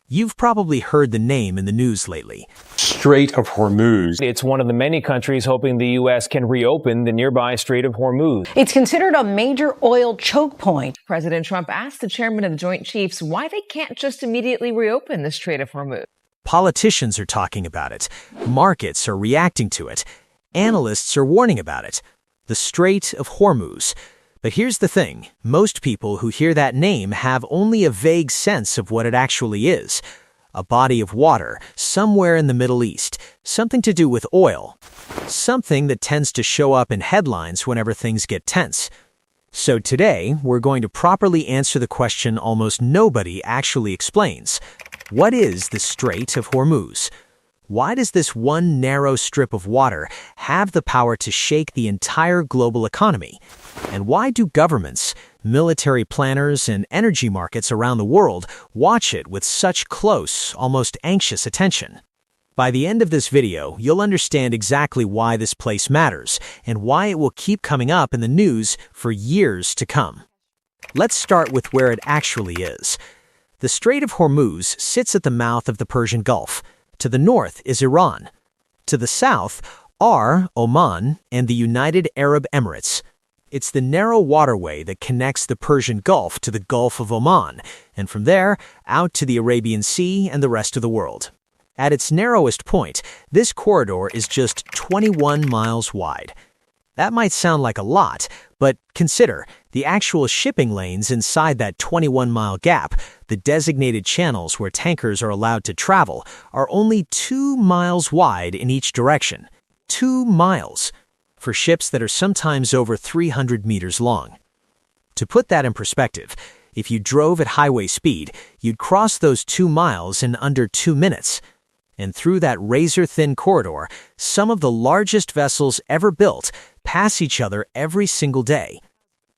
You've probably heard the name in the news lately. Strait of Hormuz. It's one of the many countries hoping the U.S. can reopen the nearby Strait of Hormuz. It's considered a major oil choke point. President Trump asked the chairman of the Joint Chiefs why they can't just immediately reopen the Strait of Hormuz. Politicians are talking about it. Markets are reacting to it. Analysts are warning about it. The Strait of Hormuz. But here's the thing. Most people who hear that name have only a vague sense of what it actually is. A body of water, somewhere in the Middle East. Something to do with oil. Something that tends to show up in headlines whenever things get tense. So today, we're going to properly answer the question almost nobody actually explains. What is the Strait of Hormuz? Why does this one narrow strip of water have the power to shake the entire global economy? And why do governments, military planners, and energy markets around the world watch it with such close, almost anxious attention? By the end of this video, you'll understand exactly why this place matters and why it will keep coming up in the news for years to come. Let's start with where it actually is. The Strait of Hormuz sits at the mouth of the Persian Gulf. To the north is Iran. To the south are Oman and the United Arab Emirates. It's the narrow waterway that connects the Persian Gulf to the Gulf of Oman, and from there, out to the Arabian Sea and the rest of the world. At its narrowest point, this corridor is just 21 miles wide. That might sound like a lot, but consider, the actual shipping lanes inside that 21-mile gap, the designated channels where tankers are allowed to travel, are only 2 miles wide in each direction. 2 miles! For ships that are sometimes over 300 meters long. To put that in perspective, if you drove at highway speed, you'd cross those 2 miles in under 2 minutes. And through that razor-thin corridor, some of the largest vessels ever built pass each other every single day.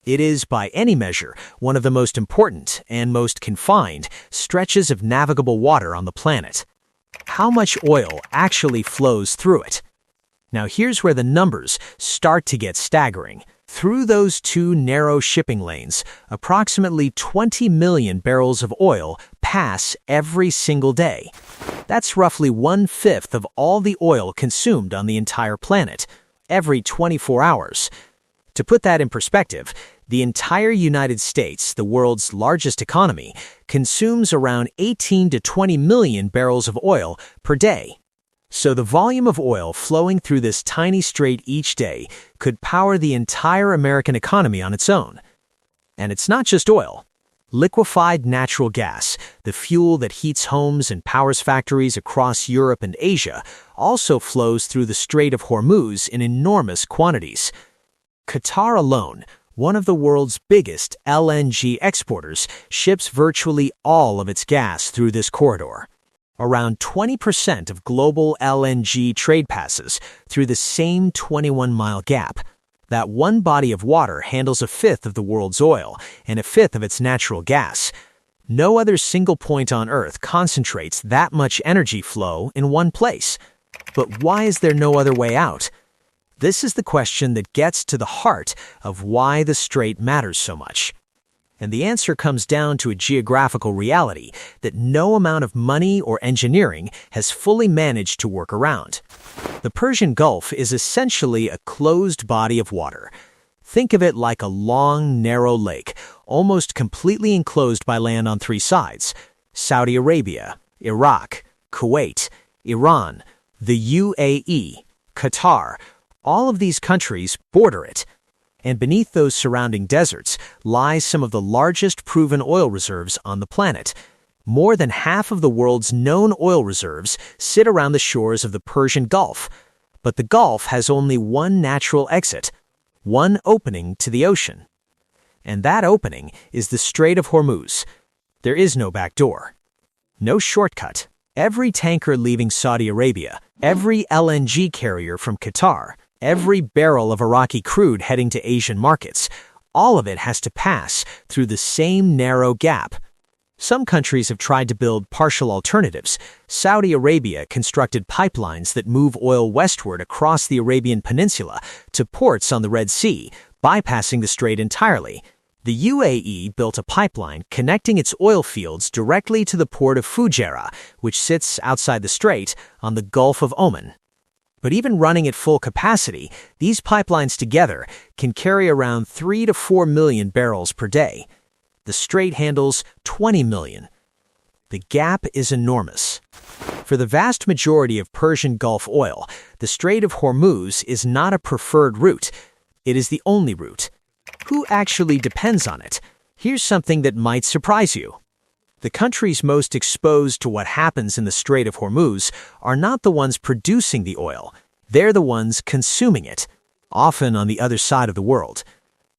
It is, by any measure, one of the most important and most confined stretches of navigable water on the planet. How much oil actually flows through it? Now here's where the numbers start to get staggering. Through those 2 narrow shipping lanes, approximately 20 million barrels of oil pass every single day. That's roughly 1/5 of all the oil consumed on the entire planet, every 24 hours. To put that in perspective, the entire United States, the world's largest economy, consumes around 18 to 20 million barrels of oil per day. So the volume of oil flowing through this tiny strait each day could power the entire American economy on its own. And it's not just oil. Liquefied natural gas, the fuel that heats homes and powers factories across Europe and Asia, also flows through the Strait of Hormuz in enormous quantities. Qatar alone, one of the world's biggest LNG exporters, ships virtually all of its gas through this corridor. Around 20% of global LNG trade passes through the same 21-mile gap. That one body of water handles 1/5 of the world's oil and 1/5 of its natural gas. No other single point on Earth concentrates that much energy flow in one place. But why is there no other way out? This is the question that gets to the heart of why the strait matters so much. And the answer comes down to a geographical reality that no amount of money or engineering has fully managed to work around. The Persian Gulf is essentially a closed body of water. Think of it like a long, narrow lake, almost completely enclosed by land on 3 sides: Saudi Arabia, Iraq, Kuwait, Iran, the UAE, Qatar. All of these countries border it. And beneath those surrounding deserts lie some of the largest proven oil reserves on the planet. More than half of the world's known oil reserves sit around the shores of the Persian Gulf. But the Gulf has only one natural exit, one opening to the ocean. And that opening is the Strait of Hormuz. There is no back door. No shortcut. Every tanker leaving Saudi Arabia, every LNG carrier from Qatar, every barrel of Iraqi crude heading to Asian markets, all of it has to pass through the same narrow gap. Some countries have tried to build partial alternatives. Saudi Arabia constructed pipelines that move oil westward across the Arabian Peninsula to ports on the Red Sea, bypassing the strait entirely. The UAE built a pipeline connecting its oil fields directly to the port of Fujairah, which sits outside the strait on the Gulf of Oman. But even running at full capacity, these pipelines together can carry around 3 to 4 million barrels per day. The strait handles 20 million. The gap is enormous. For the vast majority of Persian Gulf oil, the Strait of Hormuz is not a preferred route. It is the only route. Who actually depends on it? Here's something that might surprise you. The countries most exposed to what happens in the Strait of Hormuz are not the ones producing the oil. They're the ones consuming it, often on the other side of the world.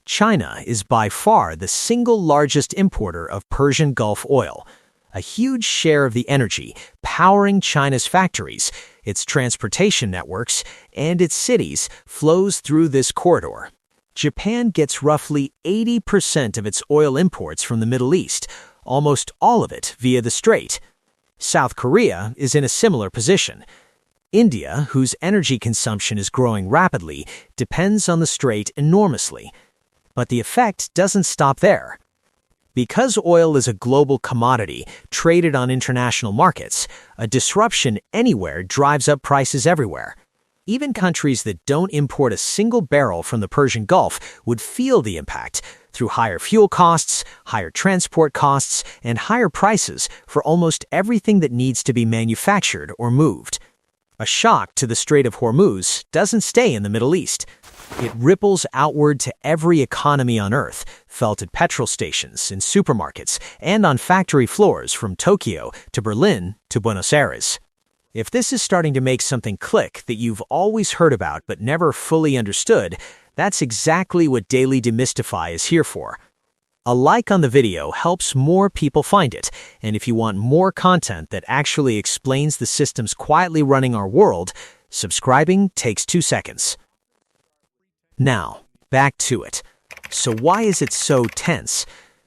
China is by far the single largest importer of Persian Gulf oil. A huge share of the energy powering China's factories, its transportation networks, and its cities flows through this corridor. Japan gets roughly 80% of its oil imports from the Middle East, almost all of it via the strait. South Korea is in a similar position. India, whose energy consumption is growing rapidly, depends on the strait enormously. But the effect doesn't stop there. Because oil is a global commodity traded on international markets, a disruption anywhere drives up prices everywhere. Even countries that don't import a single barrel from the Persian Gulf would feel the impact through higher fuel costs, higher transport costs, and higher prices for almost everything that needs to be manufactured or moved. A shock to the Strait of Hormuz doesn't stay in the Middle East. It ripples outward to every economy on Earth, felt at petrol stations, in supermarkets, and on factory floors from Tokyo to Berlin to Buenos Aires. If this is starting to make something click that you've always heard about but never fully understood, that's exactly what Daily Demystify is here for. A like on the video helps more people find it, and if you want more content that actually explains the systems quietly running our world, subscribing takes 2 seconds. Now, back to it. So why is it so tense?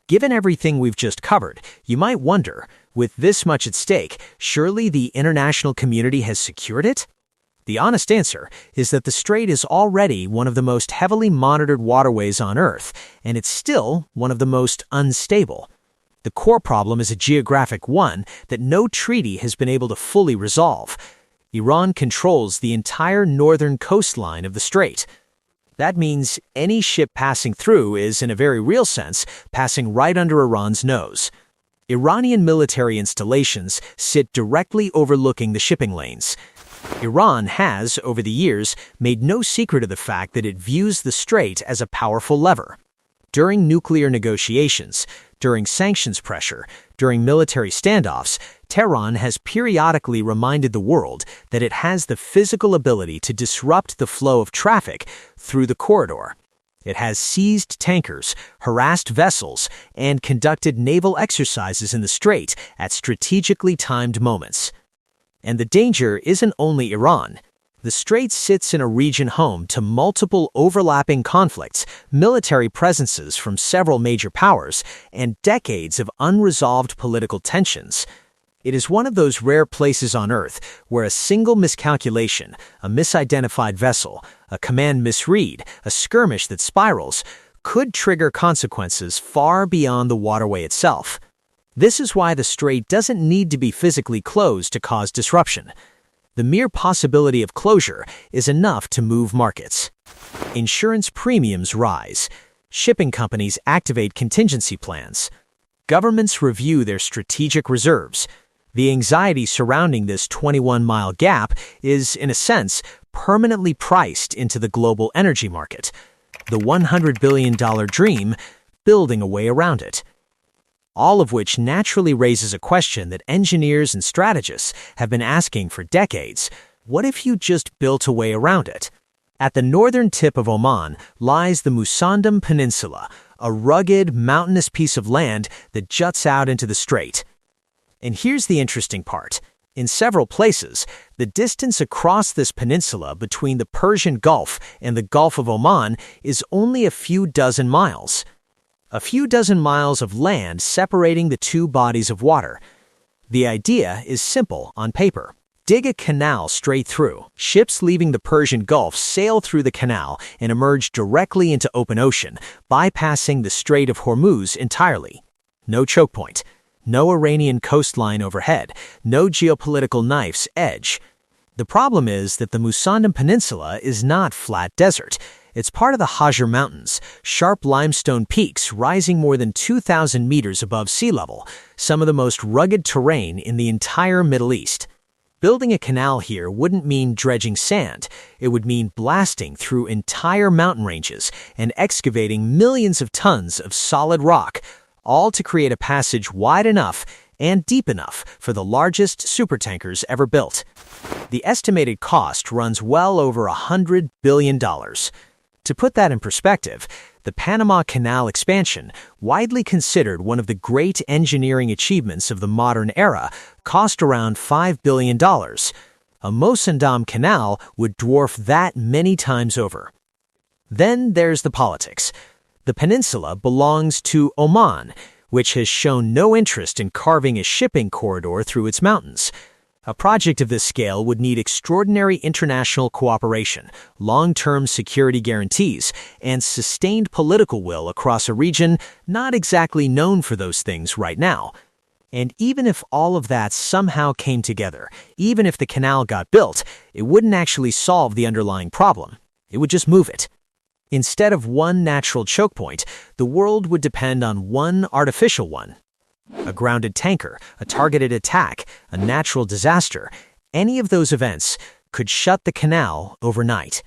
Given everything we've just covered, you might wonder, with this much at stake, surely the international community has secured it? The honest answer is that the strait is already one of the most heavily monitored waterways on Earth, and it's still one of the most unstable. The core problem is a geographic one that no treaty has been able to fully resolve. Iran controls the entire northern coastline of the strait. That means any ship passing through is, in a very real sense, passing right under Iran's nose. Iranian military installations sit directly overlooking the shipping lanes. Iran has, over the years, made no secret of the fact that it views the strait as a powerful lever. During nuclear negotiations, during sanctions pressure, during military standoffs, Tehran has periodically reminded the world that it has the physical ability to disrupt the flow of traffic through the corridor. It has seized tankers, harassed vessels, and conducted naval exercises in the strait at strategically timed moments. And the danger isn't only Iran. The strait sits in a region home to multiple overlapping conflicts, military presences from several major powers, and decades of unresolved political tensions. It is one of those rare places on Earth where a single miscalculation, a misidentified vessel, a command misread, a skirmish that spirals, could trigger consequences far beyond the waterway itself. This is why the strait doesn't need to be physically closed to cause disruption. The mere possibility of closure is enough to move markets. Insurance premiums rise. Shipping companies activate contingency plans. Governments review their strategic reserves. The anxiety surrounding this 21-mile gap is, in a sense, permanently priced into the global energy market. The $100 billion dream, building a way around it. All of which naturally raises a question that engineers and strategists have been asking for decades. What if you just built a way around it? At the northern tip of Oman lies the Musandam Peninsula, a rugged, mountainous piece of land that juts out into the strait. And here's the interesting part. In several places, the distance across this peninsula between the Persian Gulf and the Gulf of Oman is only a few dozen miles. A few dozen miles of land separating the two bodies of water. The idea is simple on paper. dig a canal straight through. Ships leaving the Persian Gulf sail through the canal and emerge directly into open ocean, bypassing the Strait of Hormuz entirely. No choke point. No Iranian coastline overhead. No geopolitical knife's edge. The problem is that the Musandam Peninsula is not flat desert. It's part of the Hajar Mountains, sharp limestone peaks rising more than 2,000 meters above sea level, some of the most rugged terrain in the entire Middle East. Building a canal here wouldn't mean dredging sand. It would mean blasting through entire mountain ranges and excavating millions of tons of solid rock, all to create a passage wide enough and deep enough for the largest supertankers ever built. The estimated cost runs well over $100 billion. To put that in perspective, the Panama Canal expansion, widely considered one of the great engineering achievements of the modern era, cost around $5 billion. A Musandam Canal would dwarf that many times over. Then there's the politics. The peninsula belongs to Oman, which has shown no interest in carving a shipping corridor through its mountains. A project of this scale would need extraordinary international cooperation, long-term security guarantees, and sustained political will across a region not exactly known for those things right now. And even if all of that somehow came together, even if the canal got built, it wouldn't actually solve the underlying problem. It would just move it. Instead of one natural choke point, the world would depend on one artificial one. A grounded tanker, a targeted attack, a natural disaster, any of those events could shut the canal overnight.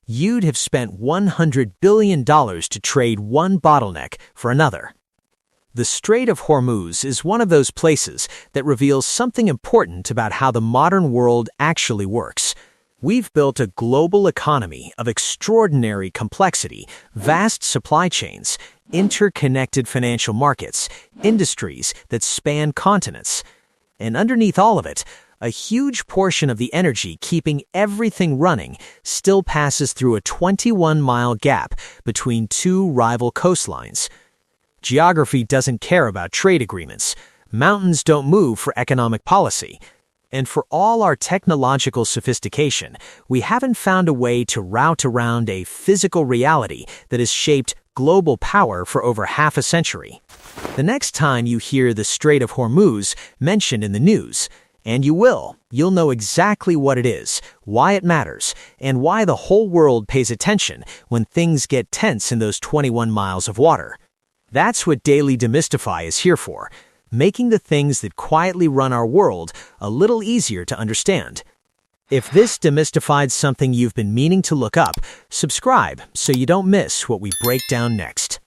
You'd have spent $100 billion to trade one bottleneck for another. The Strait of Hormuz is one of those places that reveals something important about how the modern world actually works. We've built a global economy of extraordinary complexity, vast supply chains, interconnected financial markets, industries that span continents. And underneath all of it, a huge portion of the energy keeping everything running still passes through a 21-mile gap between two rival coastlines. Geography doesn't care about trade agreements. Mountains don't move for economic policy. And for all our technological sophistication, we haven't found a way to route around a physical reality that has shaped global power for over half a century. The next time you hear the Strait of Hormuz mentioned in the news, and you'll know exactly what it is, why it matters, and why the whole world pays attention when things get tense in those 21 miles of water. That's what Daily Demystify is here for, making the things that quietly run our world a little easier to understand. If this demystified something you've been meaning to look up, subscribe so you don't miss what we break down next.